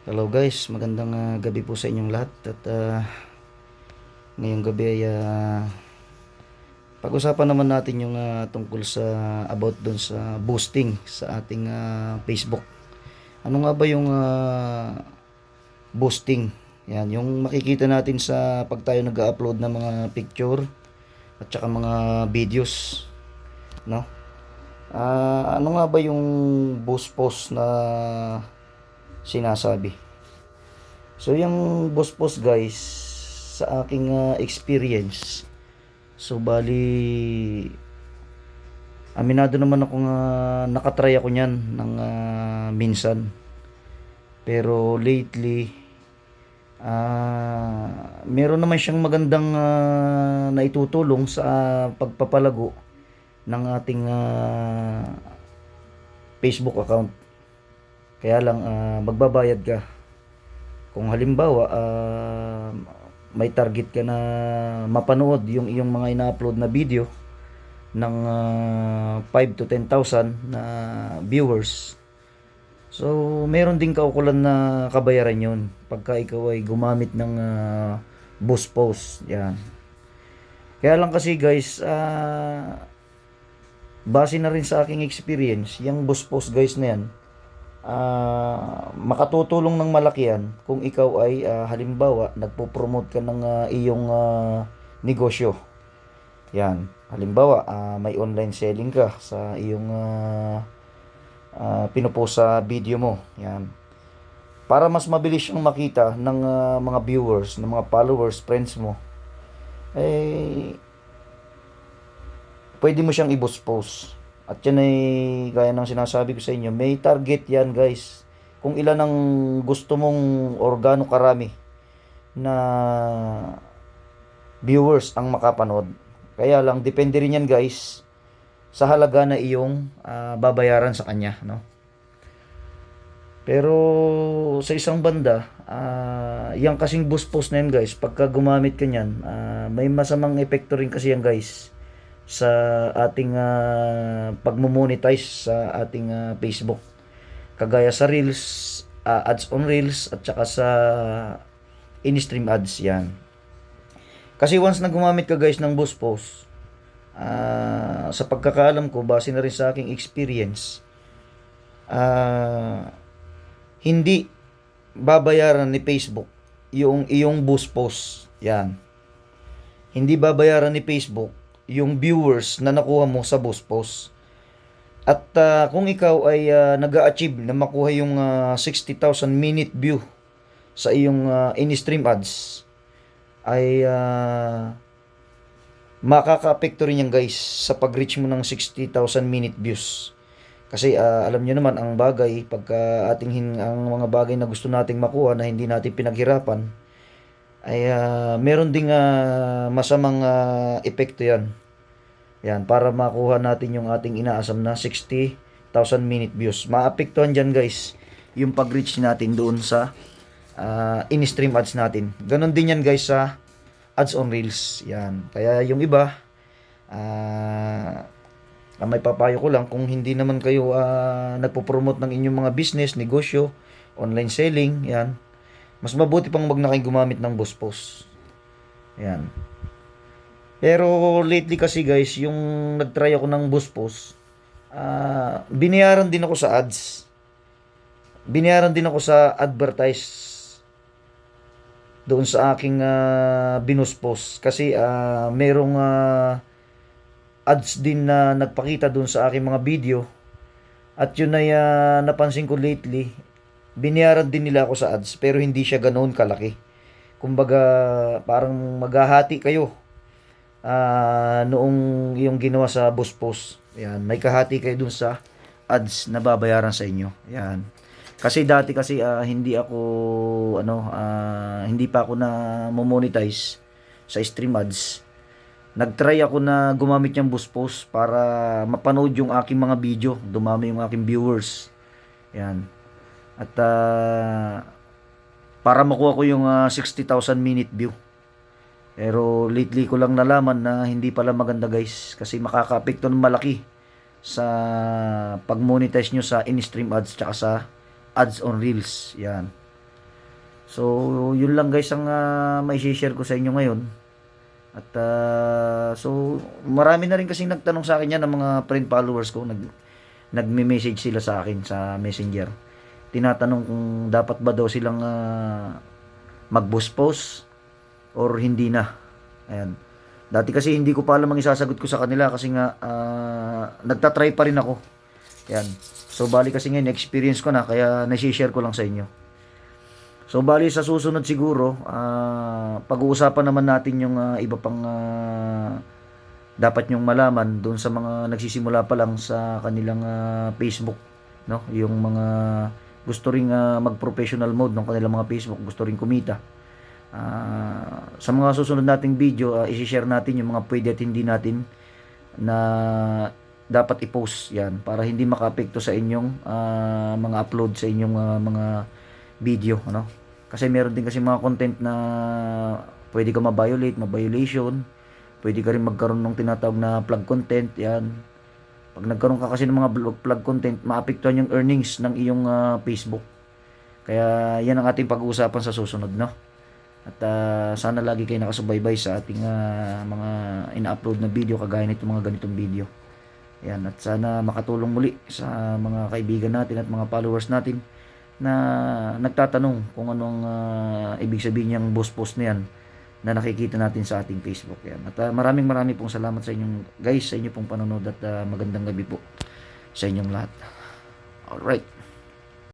Hello guys, magandang gabi po sa inyong lahat at ngayong gabi ay pag-usapan naman natin yung tungkol sa about dun sa boosting sa ating Facebook. Ano nga ba yung boosting? Yan, yung makikita natin sa pag tayo nag-upload ng mga picture at saka mga videos, no? Ano nga ba yung boost post na sinasabi? So yung boss post guys, sa aking experience, so bali aminado naman ako nga nakatry ako niyan ng minsan. Pero lately meron naman siyang magandang naitutulong sa pagpapalago ng ating Facebook account. Kaya lang magbabayad ka. Kung halimbawa may target ka na mapanood yung iyong mga ina-upload na video ng 5 to 10,000 na viewers. So, meron din kaukulan na kabayaran yun pagka ikaw ay gumamit ng boost post. Yan. Kaya lang kasi guys, base na rin sa aking experience, yung boost post guys na yan, makatutulong ng malaki yan kung ikaw ay halimbawa nagpo-promote ka ng iyong negosyo. Yan. Halimbawa, may online selling ka sa iyong pinupost sa video mo. Yan. Para mas mabilis siyang makita ng mga viewers, ng mga followers, friends mo, eh, pwede mo siyang i-boost post. At yan ay, gaya ng sinasabi ko sa inyo, may target yan guys. Kung ilan ang gusto mong or gaano karami na viewers ang makapanood. Kaya lang, depende rin yan guys sa halaga na iyong babayaran sa kanya. No? Pero sa isang banda, yung kasing boost post na yan guys, pagka gumamit ka nyan, may masamang epekto rin kasi yan guys sa ating pagmo-monetize sa ating Facebook. Kagaya sa Reels, ads on Reels at saka sa in-stream ads yan. Kasi once na gumamit ka guys ng boost post, sa pagkakaalam ko, base na rin sa aking experience, hindi babayaran ni Facebook yung iyong boost post. Yan. Hindi babayaran ni Facebook yung viewers na nakuha mo sa boost post. At kung ikaw ay nag-a-achieve na makuha yung 60,000 minute view sa iyong in-stream ads, ay makaka-apekto rin yan guys sa pag-reach mo ng 60,000 minute views. Kasi alam nyo naman ang bagay, pagka ang mga bagay na gusto nating makuha na hindi natin pinaghirapan, ay meron ding masamang epekto yan. Yan, para makuha natin yung ating inaasam na 60,000 minute views. Maapektuhan dyan guys yung pag-reach natin doon sa in-stream ads natin. Ganon din yan guys sa ads on Reels. Yan. Kaya yung iba, may papayo ko lang, kung hindi naman kayo nagpo-promote ng inyong mga business, negosyo, online selling, yan, mas mabuti pang wag na kayong gumamit ng boost post. Yan. Pero lately kasi guys, yung nagtry ako ng boost post, binayaran din ako sa ads. Binayaran din ako sa advertise doon sa aking binoost post. Kasi merong ads din na nagpakita doon sa aking mga video. At yun ay napansin ko lately, binayaran din nila ako sa ads pero hindi siya ganoon kalaki. Kumbaga parang maghahati kayo noong yung ginawa sa boost post. Yan, may kahati kayo dun sa ads na babayaran sa inyo. Yan. Kasi dati kasi hindi ako hindi pa ako na monetize sa stream ads. Nagtry ako na gumamit ng boost post para mapanood yung aking mga video, dumami yung aking viewers. Yan. At para makuha ko yung 60,000 minute view. Pero lately ko lang nalaman na hindi pala maganda guys, kasi makaka-apekto ng malaki sa pag-monetize nyo sa in-stream ads tsaka sa ads on Reels. Yan. So, yun lang guys ang may share ko sa inyo ngayon. At so marami na rin kasing nagtanong sa akin yan ng mga friend followers ko, nagme-message sila sa akin sa Messenger. Tinatanong kung dapat ba daw silang mag-boost post or hindi na. Ayan. Dati kasi hindi ko pa alam ang isasagot ko sa kanila kasi nga nagta-try pa rin ako. Ayan. So bali kasi ngayon experience ko na kaya na-share ko lang sa inyo. So bali sa susunod siguro pag-uusapan naman natin yung iba pang dapat nyong malaman doon sa mga nagsisimula pa lang sa kanilang Facebook, no? Yung mga gusto ring mag-professional mode ng kanilang mga Facebook, gusto ring kumita. Sa mga susunod nating video, i-share natin yung mga pwede at hindi natin na dapat i-post yan para hindi makaapekto sa inyong mga upload sa inyong mga video, ano? Kasi meron din kasi mga content na pwede ka ma-violation, pwede ka rin magkaroon ng tinatawag na plug content, yan. Pag nagkaroon ka kasi ng mga plug content, maapektuhan yung earnings ng iyong Facebook. Kaya yan ang ating pag-uusapan sa susunod, no? At sana lagi kayo nakasubaybay sa ating mga ina-upload na video kagaya nito mga ganitong video. Yan, at sana makatulong muli sa mga kaibigan natin at mga followers natin na nagtatanong kung anong ibig sabihin niyang post na yan na nakikita natin sa ating Facebook. Yan. At maraming pong salamat sa inyong guys, sa inyo pong panonood at magandang gabi po sa inyong lahat. Alright.